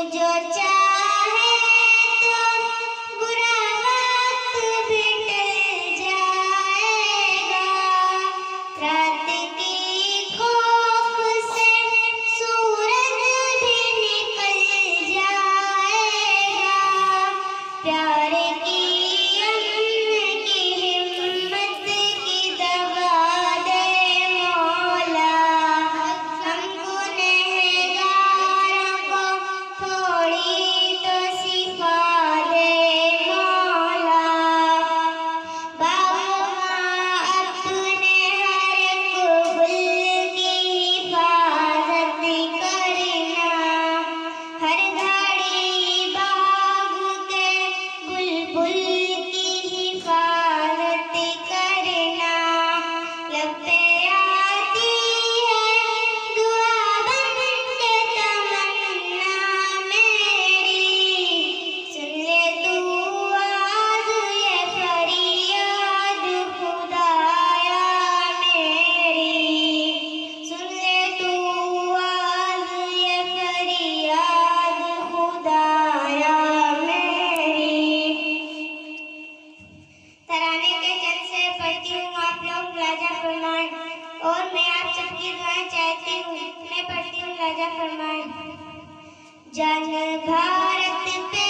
जो चाहे तो बुरा वक्त भी टल जाएगा। रात की खोख से सूरज भी निकल जाएगा। प्यार की अमन की हिम्मत की दवा दे मौला। हमको गुनहगारों को थोड़ी तो शिफा दे मौला। बाबा अपने हर एक गुल की हिफाजत करना। हर घड़ी बाग के बुलबुल की हिफाजत करना। लब पे आती है दुआ बन के तमन्ना मेरी। सुन ले तू आज ये फरियाद खुदाया मेरी। सुन ले तू आज ये फरियाद खुदाया मेरी। तराने के चंद से पढ़ती हूँ, आप लोग लाजा फरमाएं। और मैं आप सबकी दुआएं चाहती हूँ। मैं पढ़ती हूँ, लाजा फरमाएं। जन भारत पे